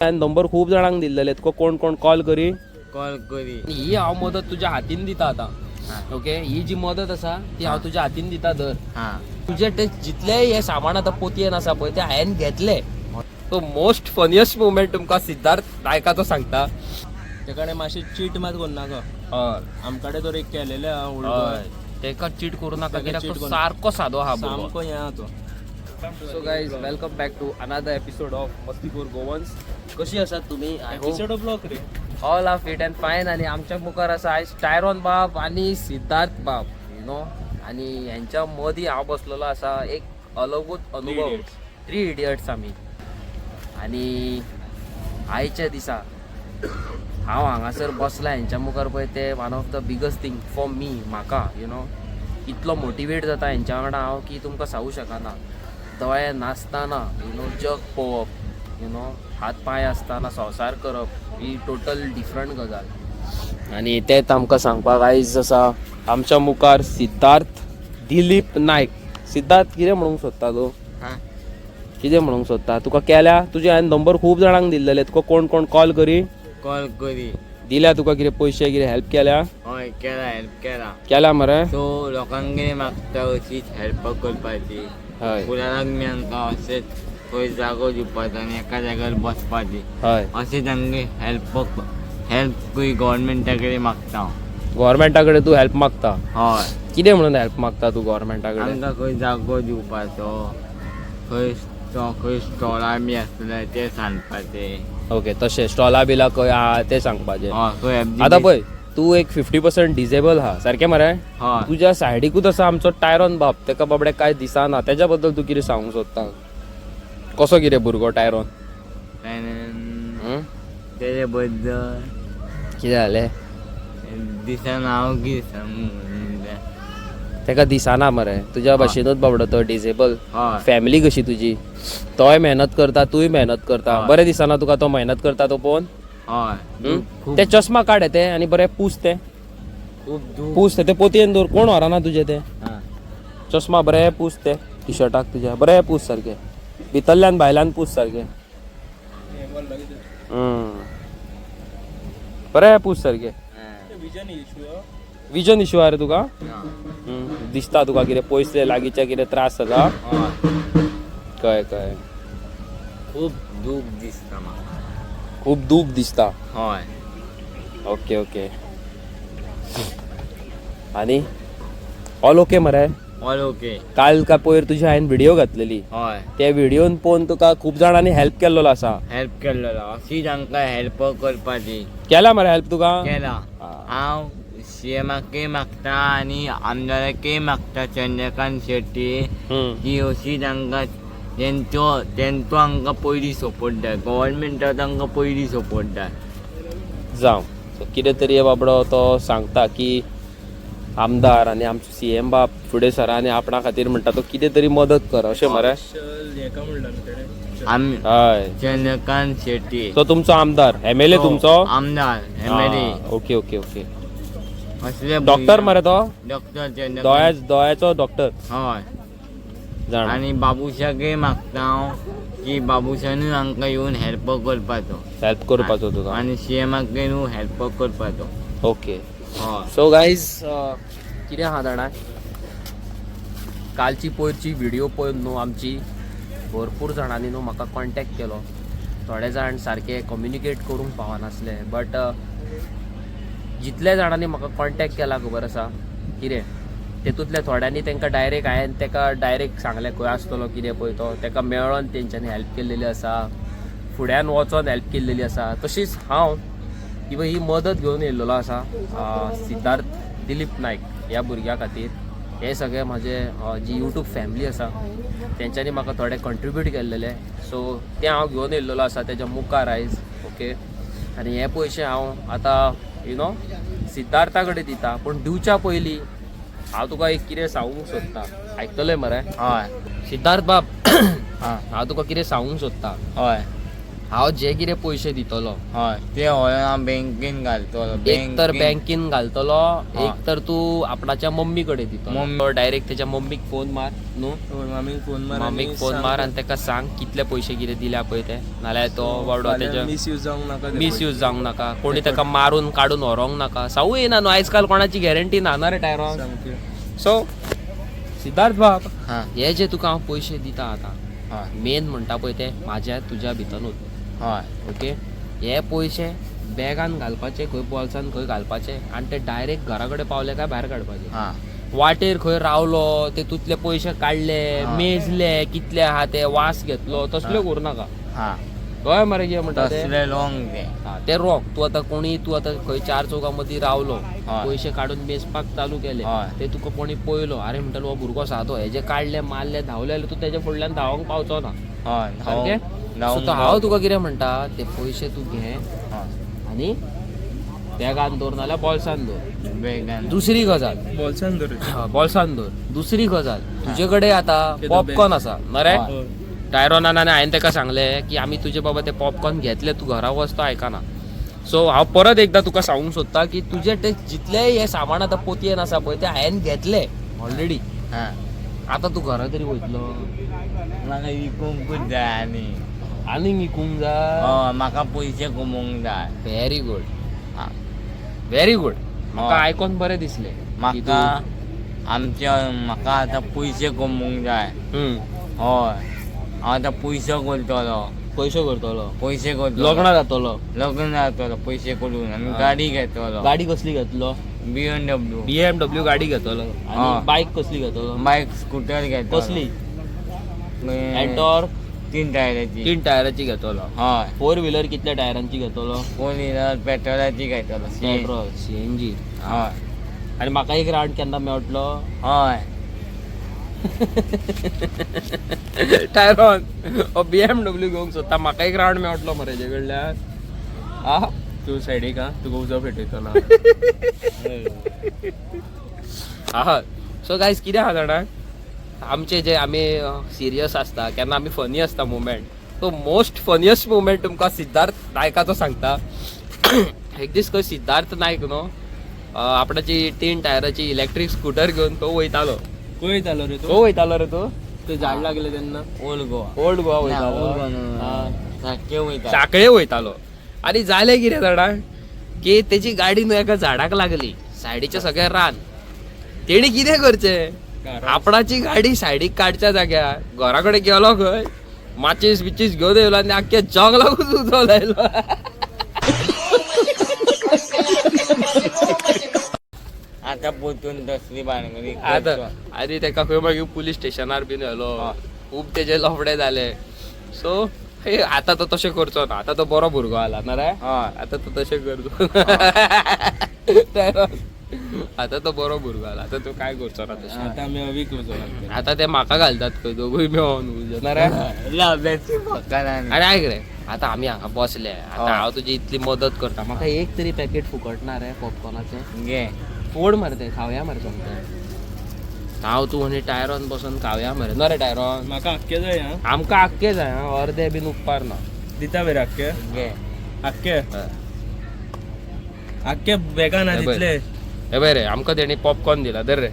Number खूप जणांक दिलेले, तुका कोण कोण कॉल करी ही हांव मदत तुझ्या हातीन दिता आता. ओके, ही जी मदत असा ती हांव तुझ्या हातीन दिता. धर तुझे ते जितले हे सामान आता पोतयेन आसा पळय ते हांवें घेतले. तो मोस्ट फनियस्ट मुवमेंट तुमकां सिद्धार्थ नायकाचो सांगता. तेकडे मातशी चीट मात करू नाका. आमकडे तर एक केलेले तेका चीट करू नाका कित्याक तो सारको सादो आहा. सामको हे आहा तो. So guys, welcome back to another episode of Mastikhor Goans. कशी आसात तुम्ही? I hope block ray all are fit and fine. आणि आमच्या मुखार आसा आयज टायरॉन बाब आणि सिद्धार्थ बाब, यु नो. आणि ह्यांच्या मदीं हांव बसलेलो आसा. एक अलगूच अनुभव. 3 इडियट्स आमी. आणि आयच्या दिसा हांव हांगासर बसला हेंच्या मुखार पळय ते one of the biggest thing for me, म्हाका, यु नो. इतलो मोटिवेट जाता हेंच्या वांगडा हांव की तुमकां सांगूं शकना. दोळे नासतना, यु नो, जग पळोवप, यु नो, हात पांय आसतना संवसार करप, ही टोटल डिफरंट गजाल. आणि तेच आमकां सांगपाक आयज आसा आमच्या मुखार सिद्धार्थ दिलीप नायक. सिद्धार्थ, कितें म्हणूंक सोदता तूं? कितें म्हणूंक सोदता? तुका केल्या तुजे हांवें नंबर खूप जणांक दिल्लेले, तुका कोण कोण कॉल करी दिल्या? तुका कितें पयशे कितें हेल्प केल्या? हय केला, हेल्प केल्या मरे. सो लोकांक कितें मागता अशीच हेल्प करपाची. हय फुलाराक बी आमकां अशेंच खंय जागो दिवपाचो आनी एका जाग्यार बसपाची. हय, अशेंच आमगे हेल्प गव्हर्मेंटा कडेन मागता हांव. गव्हर्मेंटा कडेन तूं हेल्प मागता? हय. कितें म्हणून हेल्प मागता तूं गव्हर्मेंटा कडेन? आमकां खंय जागो दिवपाचो, खंय स्टॉलां बी आसले ते सांडपाचे. ओके, तशें स्टॉला बिला खंय आहा ते सांगपाचें. खंय आतां पळय, तूं एक 50% डिजेबल आहा, सारकें मरे? हय. तुज्या सायडीकूच आसा आमचो टायरॉन बाब. तेका बाबडे कांय दिसना. तेज्या बद्दल तूं कितें सांगूंक सोदता? कसो कितें भुरगो टायरॉन? तेजे बद्दल कितें जालें? दिसान हांव कितें सांगू. तेका दिसना मरे. तुज्या भाशेनूच बाबडो तो डिजेबल. हय. फॅमिली कशी तुजी? तोय मेहनत करता, तूंय मेहनत करता. हय. बरें दिसना तुका तो मेहनत करता तो पळोवन? हय. ते चश्मा काड ते आनी बरें पूस ते. पूस ते पोतयेन दवर. कोण व्हराना तुजे ते चश्मा? बरें पूस ते टी शर्टाक तुज्या. बरें पूस सारकें, भितरल्यान भायल्यान पूस सारकें. बरें पूस सारकें. विजन इश्यू आहा रे तुका? दिसता तुका कितें पयसले लागींचे कितें त्रास जाता? कळ्ळें कळ्ळें. खूब दूख दिसता म्हाका. खूब दूख दिसता? हय. Okay okay. आनी ऑल ओके मरे? All okay. काल का पयर तुजी हांवें व्हिडिओ घातलेली. हय. त्या व्हिडिओन पळोवन तुका खूब जाणांनी हेल्प केल्लो आसा. हेल्प केल्लो अशीच आमकां हेल्प करपाची. केला मरे हेल्प तुका? केला. हांव सीएमाकय मागता आनी आमदाराकय मागता, चंद्रकांत शेट्टी, की अशीच आमकां तेंचो आमकां पयलीं सपोर्ट जाय. गव्हर्मेंटा तांकां पयलीं सपोर्ट जाय. जावं. सो कितें तरी बाबडो तो सांगता की आमदार आनी आमचो सीएम बाब फुडें सरा आनी आपणा खातीर म्हणटा तो कितें तरी मदत कर, अशें मरे? हेका म्हणटा न्हू आमी हय. चंद्रकांत शेट्टी तो तुमचो आमदार, एमएलए तुमचो? आमदार, एमएलए. Okay okay okay. असले डॉक्टर मरे तो? डॉक्टर चंद्रकांत. दोळ्याचो डॉक्टर? हय. जाण. आनी बाबुशाकय मागता हांव की बाबुशानूय आमकां येवन हेल्प करपाचो. हेल्प करपाचो तुका? आनी सीएमाकय न्हू हेल्प करपाचो. ओके. हय. सो गायज, कितें आहा जाणा, कालची पयरची व्हिडिओ पळोवन न्हू आमची भरपूर जाणांनी न्हू म्हाका कॉन्टॅक्ट केलो. थोडे जाण सारके कम्युनिकेट करूंक पावनासले, बट जितले जाणांनी म्हाका कॉन्टॅक्ट केला खबर आसा कितें, तेतूंतले थोड्यांनी तांकां डायरेक्ट हांवें ताका डायरेक्ट सांगलें खंय आसतलो कितें पळय तो, ताका मेळोन तेंच्यांनी हेल्प केल्लेली आसा, फुड्यान वचोन हेल्प केल्लेली आसा. तशीच हांव किंवा ही मदत घेवन येयल्लो आसा सिद्धार्थ दिलीप नायक ह्या भुरग्या खातीर. हे सगळे म्हाजे जी यूट्यूब फॅमिली आसा तेंच्यांनी म्हाका थोडे कंट्रिब्यूट केल्लेले. सो ते हांव घेवन येयल्लो आसा तेज्या मुखार आयज. ओके. आनी हे पयशे हांव आतां यु नो सिद्धार्था कडेन दिता. पूण दिवच्या पयलीं हांव तुका एक कितें सांगूंक सोदता. आयकतलें मरे? हय. सिद्धार्थ बाब, हांव तुका कितें सांगूंक सोदता. हय. हांव जे कितें पयशे दितलो हय ते हांव बँकेन घालतलो एक तर बँकेन घालतलो एक तर तूं आपणाच्या मम्मी कडेन दितलो डायरेक्ट त्याच्या मम्मीक फोन मार न्हू मामीक फोन मार मम्मीक फोन मार आनी ताका सांग कितले पयशे कितें दिल्या पळय ते नाल्यार तो बावडो तेच्या मिसयूज जावंक नाका मिसयूज जावंक नाका कोणी ताका मारून काडून व्हरोंक नाका सावू येना न्हू आयज काल कोणाची गॅरंटी ना रे टायरोन सामकें. सो सिद्धार्थ बाब हां हे जे तुका हांव पयशे दिता आतां हय मेन म्हणटा पळय ते म्हाज्या तुज्या भितरूच हय ओके हे पयशे बॅगान घालपाचे खंय बॉल्सान खंय घालपाचे आनी ते डायरेक्ट घरा कडेन पावले काय भायर काडपाचे हां वाटेर खंय रावलो तेतूंतले पयशे काडले हा. मेजले कितले आहा ते वास घेतलो तसल्यो करूं नाका हां कळ्ळें मरे कितें म्हणटा ते तसले लॉंग ते हा, ते रोक तूं आतां कोणी तूं आतां खंय चार चौकां मदीं रावलो हय. पयशे काडून मेजपाक चालू केले हय. ते तुका कोणी पळयलो अरे म्हणटलो हो भुरगो सादो हेजे काडले मारले धांवले जाल्यार तूं तेच्या फुडल्यान धांवंक पावचो ना हय सारकें धांवूंक सो तो हांव तुका कितें म्हणटा ते पयशे तूं घे हय आनी बॅगान दवर नाल्यार बॉल्सान दवर बॅगान दुसरी गजाल बॉल्सान धर बॉल्सान दवर दुसरी गजाल तुजे कडेन आतां पॉपकॉर्न आसा मरे हय. टायरोनान आनी हांवें ताका सांगलें की आमी तुजे बाबा ते पॉपकॉर्न घेतले तूं घरा वचता आयकना सो हांव परत एकदां तुका सांगूंक सोदता की तुजे ते जितलेय हे सामान आतां पोतयेन आसा पळय ते हांवें घेतले ऑलरेडी हां आतां तूं घरा तरी वयतलो म्हाका विकूंकूच जाय आनीक विकूंक जाय हय म्हाका पयशे कमोवंक जाय व्हेरी गुड हां व्हेरी गुड म्हाका हय. आयकोन बरें दिसलें म्हाका म्हाका आतां पयशे कमोवंक जाय हय हांव आतां पयसो करतलो पयशे करतलो पयशे करतलो लग्न जातलो लग्न जातलो पयशे करून आनी गाडी घेतलो गाडी कसली घेतलो BMW BMW गाडी घेतलो हा. आनी बायक कसली घेतलो बायक स्कूटर घेतलो कसली एंटॉर 3 टायराची 3 टायराची घेतलो हय 4 व्हिलर कितल्या टायरांची घेतलो 4 व्हिलर पेट्रोलाची घेतलो पेट्रोल CNG हय आनी म्हाका एक राउंड केन्ना मेळटलो हय टायरॉन BMW घेवंक सोदता म्हाका एक राउंड मेळटलो मरे हेजे कडल्यान आ तूं सायडीक हा तुका उजो पेटयतलो आहा सो गायज कितें आहा जाणा आमचे जे आमी सिरियस आसता केन्ना आमी फनी आसता मुमेंट तो मोस्ट फनियस्ट मुमेंट तुमकां सिद्धार्थ नायकाचो सांगता एक दीस खंय सिद्धार्थ नायक न्हू आपणाची 3 टायराची इलेक्ट्रीक स्कूटर घेवन तो वयतालो खंय येतालो रे तो वयतालो रे तो ते झाड लागले तेन्ना old Goa old Goa old वयतालो गोवा सारकें वयता साखळे वयतालो आनी जालें कितें जाणा की तेची गाडी न्हू एका झाडाक लागली सायडीचे सगळें रान तेणी कितें करचें आपणाची गाडी सायडीक काडच्या जाग्यार घरा कडेन गेलो खंय माचीस बिचीस घेवन येयलो आनी आख्या जंगलाकूच उजो लायलो आतां पोतून तसली बाणगडी आतां आनी तेका खंय मागीर पुलीस स्टेशनार बीन व्हेलो खूब तेजे लफडे जाले सो आतां तो तशें करचो ना आतां तो बरो भुरगो जाला ना रे हय आतां तो तशें करचो आतां तो बरो भुरगो जाला आतां तो काय करचो ना तशें आतां आमी अवीक उजो लागले आतां ते म्हाका घालतात खंय दोगूय मेळोन ना रे अभ्यास फकाना आनी आयक रे आतां आमी हांगा बसले आतां हांव तुजी इतली मदत करता म्हाका एक तरी पॅकेट फुकटना रे पॉपकॉर्नाचें घे फोड मरे ते खावया मरे सोमतें हांव तूं आनी टायरोन बसून खावया मरे ना रे टायरोन म्हाका आख्खे जाय हा आमकां आख्खे जाय अर्दे बीन उपकार ना दिता बरे आख्खे घे आख्खे आख्खे बॅगान हा हे पळय. तितले हे बरे रे आमकां तेणी पॉपकॉर्न दिला दर रे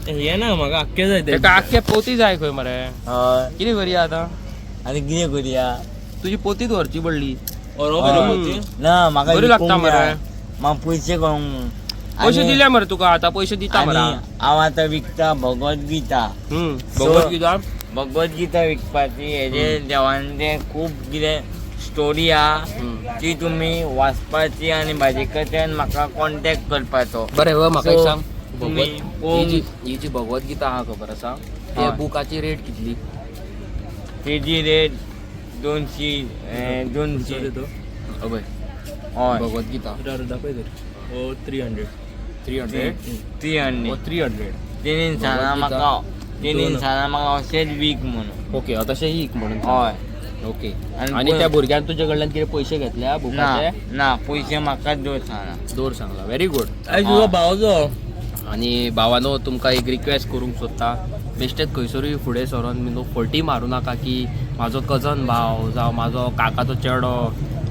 हे ना म्हाका आख्खे जाय ते तेका आख्खे पोती जाय खंय मरे हय कितें करया आतां आनी कितें करया तुजी पोतीच व्हरची पडली ओरो हय. बरो पोती ना म्हाका बरी लागता विकूंक मरे. जाय. म्हाका पयशे करूंक पयशे दिले मरे तुका आतां पयशे दिता मरे हांव आतां विकता भगवद्गीता भगवद्गीता भगवद्गीता विकपाची हेजे देवांचे खूब कितें स्टोरी आहा ती तुमी वाचपाची आनी म्हाजे कडच्यान म्हाका कॉन्टेक्ट करपाचो बरें हो म्हाका एक So, सांग तुमी ही जी भगवद्गीता आहा खबर आसा त्या हय. बुकाची रेट कितली तेजी रेट 200 200 तो हय हय भगवद्गीता दाखय तर ओ 300 300 300 300 तेणीन सांगला म्हाका तेणीन दोन. सांगला म्हाका अशेंच वीक म्हणून ओके तशें हीक म्हणून हय ओके आनी आनी त्या भुरग्यान तुजे कडल्यान कितें पयशे घेतल्या ना बुकाचे ना पयशे म्हाकाच दोन सांगला दोर सांगला व्हेरी गुड आयज तुका भावजो आनी भावानो तुमकां एक रिक्वेस्ट करूंक सोदता बेश्टेच खंयसरूय फुडें सरोन मी न्हू फोटी मारूं नाका की म्हाजो कजन भाव जावं म्हाजो काकाचो चेडो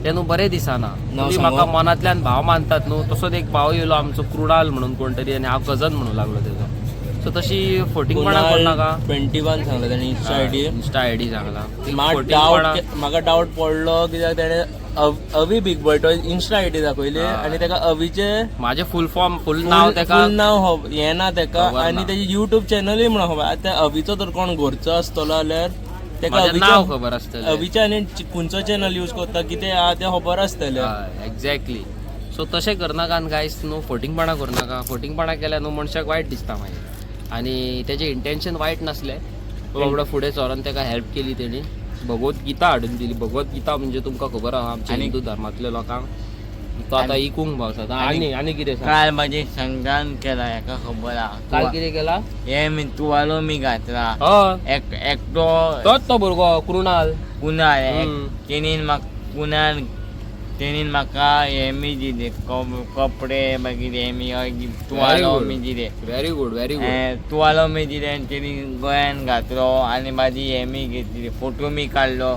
ते न्हू बरें दिसना. तुम्ही म्हाका मनांतल्यान भाव मानतात न्हू, तसोच एक भाव येयलो आमचो कृणाल म्हणून कोण तरी आनी हांव कजन म्हणूं लागलो तेजो. सो तशी फोटिंगपणा करनाका. 21 सांगला ताणी इंस्टा आयडी. इंस्टा आयडी सांगला. म्हाका डावट पडलो कित्याक तेणे अवी बिग बॉय तो इंस्टा आयडी दाखयली आनी तेका अवीचे माझे फुल नाव तेका फुल नाव हें ना तेका आनी तेजी युट्यूब चॅनलूय म्हणून खबर. आतां अवीचो तर कोण घरचो आसतलो जाल्यार तेका नाव खबर आसतलें. अवीचे आनी खंयचो चॅनल यूज करता कितें आहा तें खबर आसतलें. एक्झॅक्टली. सो तशें करनाका गायस न्हू, फोटिंगपणा करनाका. फोटिंगपणा केल्यार न्हू मनशाक वायट दिसता मागीर. आनी तेजें इंटेन्शन वायट नासलें. बाबडो फुडें सरोन तेका हेल्प केली तेणी, भगवद्गीता हाडून दिली. भगवद्गीता म्हणजे तुमकां खबर आहा आमच्या हिंदू धर्मांतल्या लोकांक तो आतां इकूंक पावता. आनी कितें सांग. काल माझे संक्रांत केला हेका खबर आहा. काल कितें केला? हे मी तुवालो मी घातला. हय एकटो तोच तो भुरगो कृणाल. कुणाल हम्म. तेणीन म्हाका हे मी दिले कपडे मागीर हे मी तुवालो मी दिले. Very good very good. तुवालो मी दिले आनी तेणी गोंयान घातलो आनी म्हाजी हे मी घेतली, फोटो मी काडलो,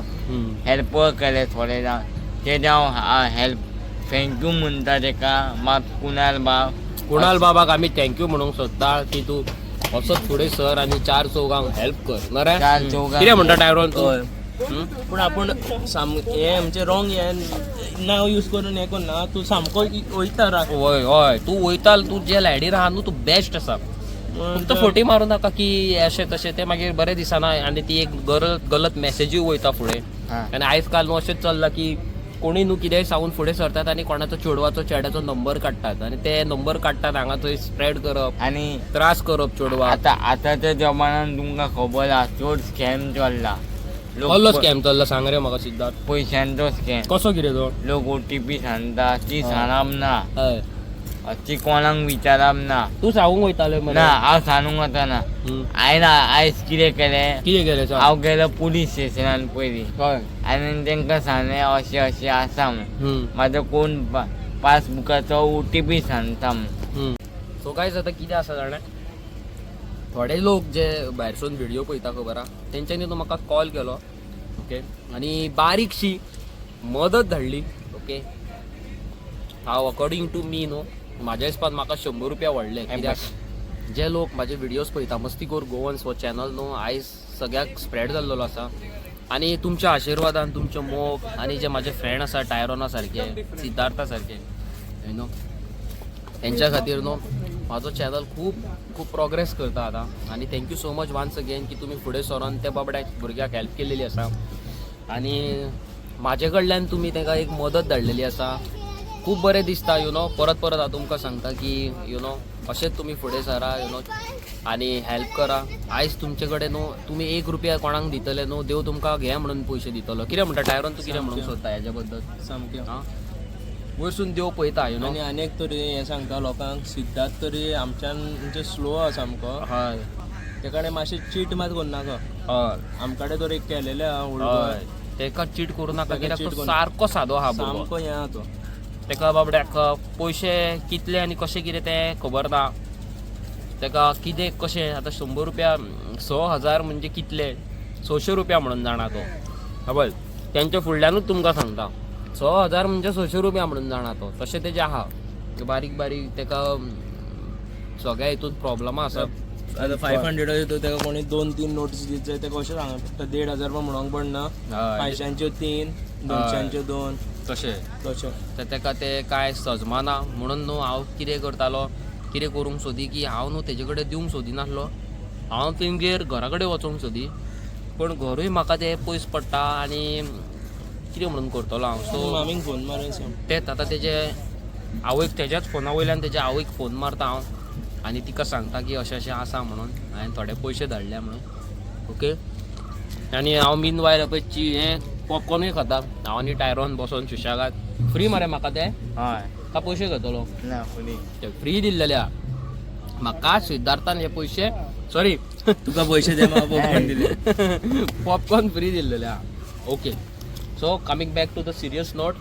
हेल्प केले थोडे जाण. तेजे हांव हेल्प थँक्यू म्हणटा तेका मात कुणाल बाबाक आमी थँक्यू म्हणूंक सोदता की तूं असोच फुडें सर आनी 4 चौगांक हेल्प कर. न रे? 4 चौगांक कितें म्हणटा टायरोन तूं? पूण आपूण हे आमचे रॉंग हे नाव यूज करून हे करना. तूं सामको वयता रा. हय हय तूं वयता. तूं जे लायडीर आहा न्हू तूं बेस्ट आसा. फक्त फोटी मारूं नाका की अशें तशें तें मागीर बरें दिसना आनी ती एक गलत मॅसेजूय वयता फुडें. आनी आयज काल न्हू अशेंच चल्लां की कोणी न्हू कितेंय सांगून फुडें सरतात आनी कोणाचो चेडवाचो चेड्याचो नंबर काडटात आनी ते नंबर काडटात हांगा थंय स्प्रेड करप आनी त्रास करप चेडवाक. आतांच्या जमान्यान तुमकां खबर आहा चड स्कॅम चल्ला. कसलो स्कॅम चल्ला सांग रे म्हाका सिद्धार्थ. पयशांचो स्कॅम. कसो कितें तो? लोक OTP सांगता ती सांगप ना, हय ती कोणाक विचारप ना. तूं सांगूंक वयताले ना हांव सांगूंक वचना. आयज कितें केलें, कितें केलें सांग. हांव गेलो पुलीस स्टेशनान पयलीं हय आनी तेंकां सांगलें अशें अशें आसा म्हणून. म्हाजो कोण पासबुकाचो OTP सांगता म्हणून. सो गायज आतां कितें आसा जाणा, थोडे लोक जे भायरसून व्हिडिओ पळयता खबर आहा तेंच्यांनी तो म्हाका कॉल केलो. ओके आनी बारीकशी मदत धाडली. ओके हांव अकॉर्डिंग टू मी न्हू म्हाज्या हिसपान म्हाका 100 रुपया वाडले. कित्याक जे लोक म्हाजे व्हिडिओज पळयता मस्तीखोर गोवन्स हो चॅनल न्हू आयज सगळ्याक स्प्रेड जाल्लो आसा. आनी तुमच्या आशिर्वादान तुमचे मोग आनी जे म्हाजे फ्रेंड आसा टायरोना सारके, सिद्धार्था सारके यू नो तेंच्या खातीर न्हू म्हाजो चॅनल खूब प्रोग्रेस करता आतां. आनी thank you so much once again की तुमी फुडें सरोन त्या बाबड्या भुरग्याक हेल्प केलेली आसा आनी म्हाजे कडल्यान तुमी ताका एक मदत धाडलेली आसा. खूब बरें दिसता यू नो. परत हांव तुमकां सांगता की यू नो अशेंच तुमी फुडें सरा यू नो आनी हेल्प करा. आयज तुमचे कडेन न्हू तुमी 1 रुपया कोणाक दितले न्हू देव तुमकां घे म्हणून पयशे दितलो. कितें म्हणटा टायरोन तूं कितें म्हणूंक सोदता हेज्या बद्दल? सामकें हां वयरसून देव पळयता यू नो. आनी आनीक तरी हें सांगता लोकांक सिद्धार्थ तरी आमच्यान म्हणजे स्लो आहा सामको. हय तेका मातशें चीट मात करनाका. हय आमकाडे तर एक केलेले आहा हय तेका चीट करूं नाका कित्याक तो सारको सादो आहा भुरगो. सामको हें आहा तो. तेका बाबड्याक पयशे कितले आनी कशें कितें तें खबर ना. तेका कितें कशें आतां 100 रुपया 6,000 म्हणजे कितले 600 रुपया म्हणून जाणा तो. खबर तेंच्या फुडल्यानूच तुमकां सांगता 6,000 म्हणजे 600 रुपया म्हणून जाणा तो. तशें तेजें आहा बारीक बारीक तेका सगळ्या हितून प्रॉब्लमां आसा. आतां 500 येतो तेका कोणी 2-3 नोटीस दीत जाय तेका अशें सांगप पडटा. 1,500 रुपया म्हणूंक पडना. 500च्यो 3, 200च्यो 2 तशें तर तेका ते कांय सजमाना म्हणून न्हू हांव कितें करतालो कितें करूंक सोदी की हांव न्हू तेजे कडेन दिवंक सोदिनासलो. हांव तेंगेर घरा कडेन वचोंक सोदी पूण घरूय म्हाका ते पयस पडटा आनी कितें म्हणून करतलो हांव. सो मामीक फोन मारून सांग. तेच आतां तेजे आवयक तेज्याच फोना वयल्यान तेज्या आवयक फोन मारता हांव आनी तिका सांगता की अशें अशें आसा म्हणून हांवें थोडे पयशे धाडले म्हणून. ओके आनी हांव मीन वायल्या पयची हें पॉपकॉर्नूय खाता. हांव आनी टायरोन बसोन सुशेगाद. फ्री मरे म्हाका ते हय का पयशे घेतलो? ना फुली ते फ्री दिल्लेले म्हाका सिद्धार्थान हे पयशे सॉरी तुका पयशे दे म्हाका पॉपकॉर्न दिले. पॉपकॉर्न फ्री दिल्लेले. Okay so coming back to the serious note.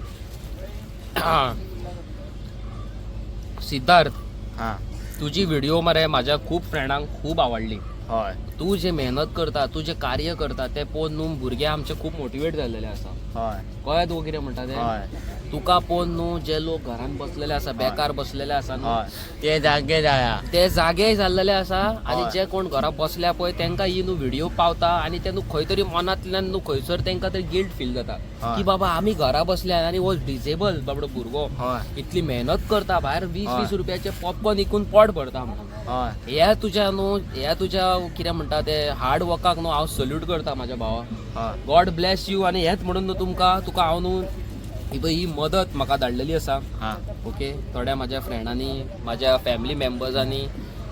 Siddharth हां तुझी व्हिडिओ मरे म्हाज्या खूब फ्रेंडांक खूब आवडली. हय तू जे मेहनत करता तू जे कार्य करता ते पळोवन न्हू भुरगे आमचे खूब मोटिवेट जाल्लेले आसा हय कळ्ळें तुका कितें म्हणटा तें हय तुका पळोवन न्हू जे लोक घरान बसलेले आसा बेकार बसलेले आसा न्हू हय ते जागे जाया ते जागे जाल्लेले आसा आनी हय. जे कोण घरा बसल्या पळय तांकां ही न्हू व्हिडिओ पावता आनी ते न्हू खंय तरी मनांतल्यान न्हू खंयसर तांकां तरी गिल्ट फील जाता हय. की बाबा आमी घरा बसल्या आनी हो डिसेबल बाबडो भुरगो हय इतली मेहनत करता भायर 20-20 हय. रुपयाचे पॉपकॉर्न विकून पोट भरता म्हणून हय ह्या तुज्या कितें म्हणटा ते हार्ड वर्काक न्हू हांव सल्यूट करता म्हाज्या भावा हय गॉड ब्लेस यू आनी हेच म्हणून न्हू तुका हांव न्हू ही मदत म्हाका धाडलेली आसा हा ओके थोड्या म्हाज्या फ्रेंडांनी म्हाज्या फॅमिली मेंबर्सांनी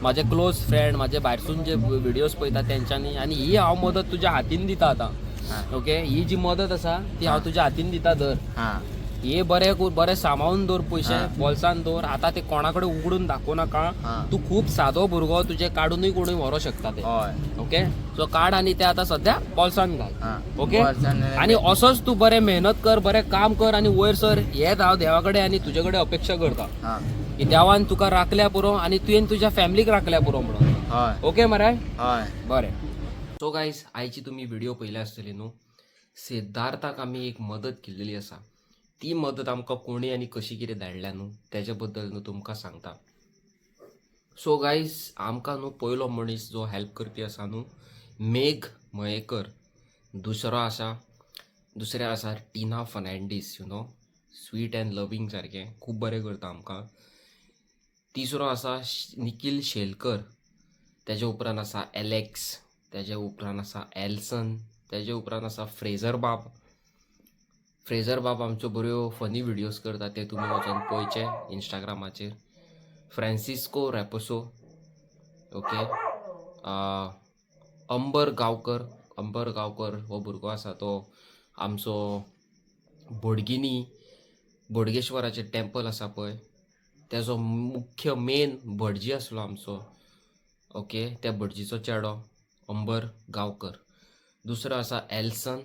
म्हाजे क्लोज फ्रेंड म्हाजे भायरसून जे व्हिडियोज पळयता तेंच्यांनी आनी ही हांव मदत तुज्या हातीन दिता आतां ओके ही जी मदत आसा ती हांव तुज्या हातीन दिता धर हा हे बरे सांबाळून दवर पयशे बॉल्सान दवर आतां ते कोणाकडे उगडून दाखोव नाका तूं खूब सादो भुरगो तुजे काडूनय कोणूय व्हरो शकता ते हय ओके सो काड आनी ते आतां सध्या बॉल्सान घाल हा ओके आणि असोच तू बरें मेहनत कर बरें काम कर आणि वयर सर हेच हांव देवा कडेन आनी तुजे कडेन अपेक्षा करता हा की देवान तुका राखल्या पुरो आनी तुवें तुज्या फॅमिलीक राखल्या पुरो म्हणून हय ओके मरे हय बरें सो गायज आयची तुमी व्हिडिओ पयले आसतली न्हू सिद्धार्थाक आमी एक मदत केल्लेली आसा ती मदत आमकां कोणी आनी कशी कितें धाडल्या न्हू तेज्या बद्दल न्हू तुमकां सांगता सो गायज आमकां न्हू पयलो मनीस जो हेल्प करपी आसा न्हू मेघ मयेकर दुसरे आसा टिना फर्नांडीस स्वीट अँड लविंग सारकें खूब बरें करता आमकां तिसरो आसा निखिल शेलकर तेजे उपरांत आसा एलेक्स तेजे उपरांत आसा एल्सन तेजे उपरांत आसा फ्रेझर बाब आमच्यो बऱ्यो फनी व्हिडियोज करता ते तुमी वचून पळयचे इंस्टाग्रामाचेर फ्रांसिस्को रॅपोसो ओके अंबर गांवकर हो भुरगो आसा तो आमचो बोडगेश्वराचें टेंपल आसा पळय तेजो मुख्य मेन भटजी आसलो आमचो ओके त्या भटजीचो चेडो अंबर गांवकर दुसरो आसा एल्सन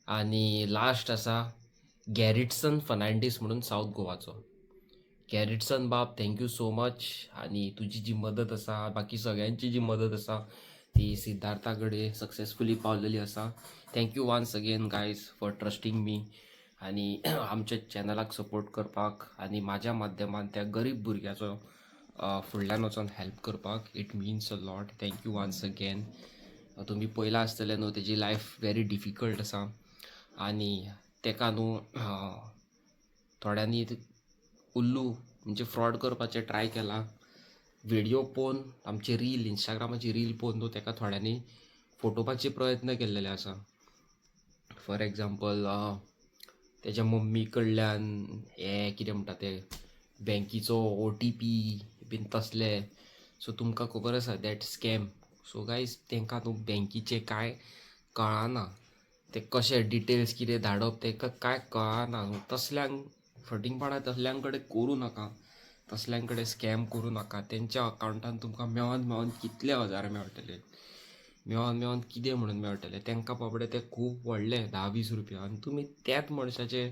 आनी लास्ट आसा गॅरिटसन फर्नांडीस म्हणून सावथ गोवाचो गॅरिटसन बाब थँक्यू सो मच आनी तुजी जी मदत आसा बाकी सगळ्यांची जी मदत आसा ती सिद्धार्था कडेन सक्सेसफुली पावलेली आसा thank you once again guys for trusting me आनी आमच्या चॅनलाक सपोर्ट करपाक आनी म्हाज्या माध्यमान त्या गरीब भुरग्याचो फुडल्यान वचून हेल्प करपाक it means a lot thank you once again तुमी पयलां आसतलें न्हू तेजी लायफ वेरी डिफिकल्ट आसा आनी तेका न्हू थोड्यांनी उल्लू म्हणजे फ्रॉड करपाचें ट्राय केलां व्हिडियो पळोवन आमची रील इंस्टाग्रामाची रील पळोवन न्हू तेका थोड्यांनी फटोवपाचे प्रयत्न केल्लेले आसा फॉर एग्जाम्पल तेज्या मम्मी कडल्यान हे कितें म्हणटा ते बँकीचो OTP बीन तसले सो तुमकां खबर आसा दॅट स्कॅम सो गायज तांकां न्हू बँकीचे कांय कळना ते कशे डिटेल्स कितें धाडप तांकां कांय कळना तसल्यांक फटिंगपणां तसल्यांक कडेन करूं नाका तसल्यांक कडेन स्कॅम करूं नाका तेंच्या अकावंटान तुमकां मेळोन कितले हजार मेळटले मेळोन कितें म्हणून मेळटले तांकां बाबडे ते खूब व्हडले 10-20 रुपया आनी तुमी त्याच मनशाचे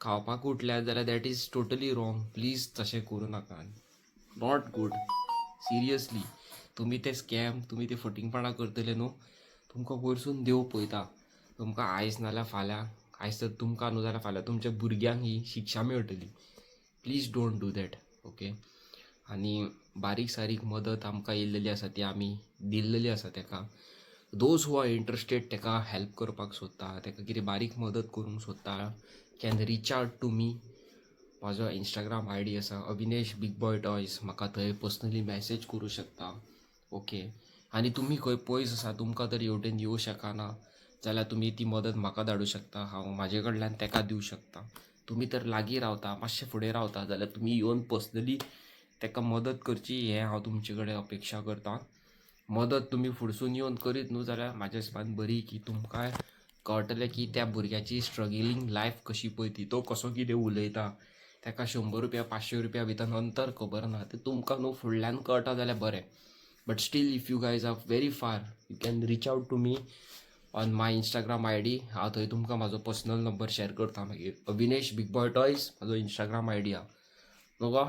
खावपाक उठल्यात जाल्यार that is totally wrong please तशें करूं नाका नॉट गूड सिरियसली तुमी ते स्कॅम तुमी ते फटिंगपणां करतले न्हू तुमकां वयरसून देव पळयता तुमकां आयज नाल्यार फाल्यां आयज तर तुमकां न्हू जाल्यार फाल्यां तुमच्या भुरग्यांक ही शिक्षा मेळटली please don't do that okay आनी बारीक सारीक मदत आमकां येयल्लेली आसा ती आमी दिल्लेली आसा ताका दोज हू आर इंट्रस्टेड ताका हेल्प करपाक सोदता ताका कितें बारीक मदत करूंक सोदता can reach out to me म्हाजो इंस्टाग्राम ID आसा अविनेश बिग बॉय टॉयज म्हाका थंय पर्सनली मॅसेज करूं शकता ओके आनी तुमी खंय पयस आसा तुमकां तर हेवटेन येवं शकना जाल्यार तुमी ती मदत म्हाका धाडूं शकता हांव म्हाजे कडल्यान ताका दिवं शकता तुमी तर लागीं रावता मातशें फुडें रावता जाल्यार तुमी येवन पर्सनली ताका मदत करची हें हांव तुमचे कडेन अपेक्षा करतां मदत तुमी फुडसून येवन करीत न्हू जाल्यार म्हाज्या हिसपान बरी की तुमकां कळटलें की त्या भुरग्याची स्ट्रगलिंग लायफ कशी पळय ती तो कसो कितें उलयता ताका 100 रुपया 500 रुपया भितर अंतर खबर ना तें तुमकां न्हू फुडल्यान कळटा जाल्यार बरें but still if you guys are very far you can reach out to me on my Instagram ID हांव थंय तुमकां म्हाजो पर्सनल नंबर शेअर करता मागीर अविनेश बिग बॉय टॉयज म्हाजो इंस्टाग्राम ID हा न्हू गो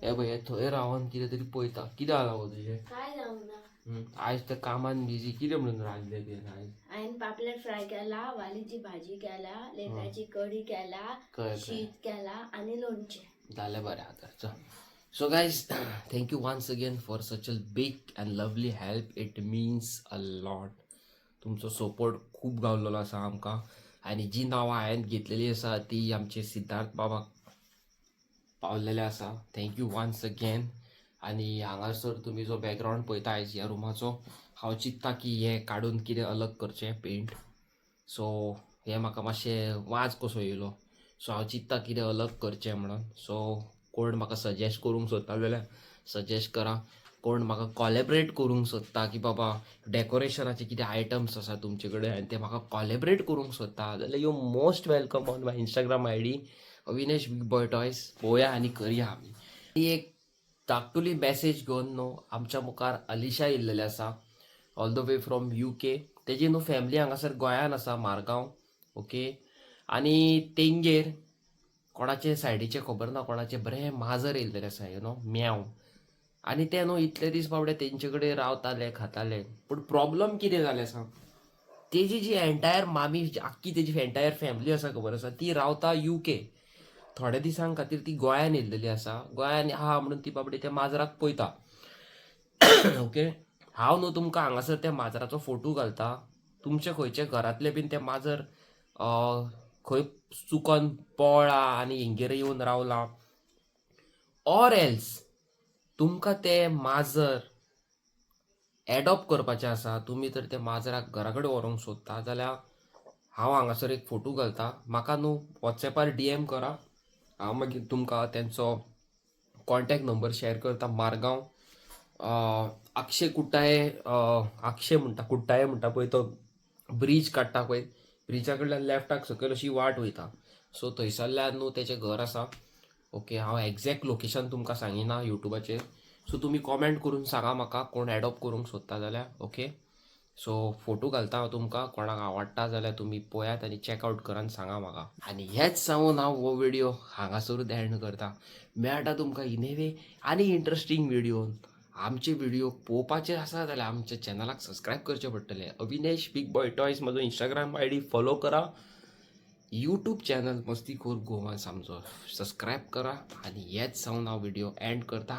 हे पळय थंय रावन कितें तरी पळयता कितें जाला गो तुजें काय जावना आयज त्या कामान बिझी कितें म्हणून रांदले ते आयज हांवें पापलेट फ्राय केला, वालीची भाजी केला, लेंड्याची कढी केला, कळ्ळें. शीत केला आणि लोणचें. जालें बरें आतां चल. So guys thank you once again for such a big and lovely help. It means a lot. तुमचो सपोर्ट खूब गावलेलो आसा आमकां. आनी जी नांवां हांवें घेतलेली आसा ती आमचे सिद्धार्थ बाबाक पावलेले आसा. Thank you once again. आनी हांगासर तुमी जो बॅकग्रावंड पळयता आयज ह्या रुमाचो, हांव चिंत्ता की हे काडून कितें अलग करचें पेंट. सो हे म्हाका मातशें वाज कसो येयलो. सो हांव चिंत्ता कितें अलग करचें म्हणून. सो कोण म्हाका सजेस्ट करूंक सोदता जाल्यार सजेस्ट करा. कोण म्हाका कॉलेबरेट करूंक सोदता की बाबा डेकोरेशनाचे कितें आयटम्स आसा तुमचे कडेन आनी ते म्हाका कॉलेबरेट करूंक सोदता जाल्यार you most welcome on my Instagram ID Avinesh big boy toys. पळोवया आनी करया आमी. ही एक धाकटुली मॅसेज घेवन न्हू आमच्या मुखार अलिशा येयल्लेली आसा all the way from UK. तेजी न्हू फॅमिली हांगासर गोंयान आसा मारगांव. ओके. आनी तेंगेर कोणाचे सायडीचे खबर ना कोणाचे बरें माजर येयल्लेले आसा म्याव. आनी ते न्हू इतले दीस बाबडे तेंचे कडेन रावताले खाताले. पूण प्रॉब्लम कितें जालें सांग. तेजी जी एंटायर मामी आख्खी तेजी एंटायर फॅमिली आसा खबर आसा ती रावता UK. थोड्या दिसां खातीर ती गोंयान येयल्लेली आसा. गोंयान आहा म्हणून ती बाबडी त्या माजराक पळयता. ओके. हांव न्हू तुमकां हांगासर त्या माजराचो फोटो घालता. तुमचे खंयचे घरांतले बीन ते माजर खंय चुकोन पळा आनी हिंगेर येवन रावला ऑर एल्स तुमकां ते माजर एडॉप्ट करपाचें आसा, तुमी तर ते माजराक घरा कडेन व्हरोंक सोदता जाल्यार हांव हांगासर एक फोटो घालता. म्हाका न्हू वॉट्सॅपार DM करा. हांव मागीर तुमकां तेंचो कॉन्टॅक्ट नंबर शेअर करता. मारगांव अक्षय कुट्टाये म्हणटा पळय तो ब्रीज काडटा पळय ब्रिजा कडल्यान लेफ्टाक सकयल अशी वाट वयता. सो थंयसरल्यान न्हू तेचें घर आसा. ओके. हांव एग्जॅक्ट लोकेशन तुमकां सांगिना युट्यूबाचेर. सो तुमी कॉमेंट करून सांगा म्हाका कोण एडॉप्ट करूंक सोदता जाल्यार. ओके. सो फोटो घालता हांव तुमकां. कोणाक आवडटा जाल्यार तुमी पळयात आनी चॅकआउट करा आनी सांगा म्हाका. आनी हेच सांगून हांव हो व्हिडिओ हांगासरूच एंड करता. मेळटा तुमकां इनेवे आनी इंट्रस्टींग व्हिडिओन. आमचे व्हिडिओ पळोवपाचे आसा जाल्यार आमच्या चॅनलाक सबस्क्रायब करचें पडटलें. अविनेश बिग बॉय टॉयज म्हजो इंस्टाग्राम ID फॉलो करा. यूट्यूब चॅनल मस्तीखोर गोवांस आमचो सबस्क्रायब करा. आनी हेच सांगून हांव व्हिडिओ एंड करता.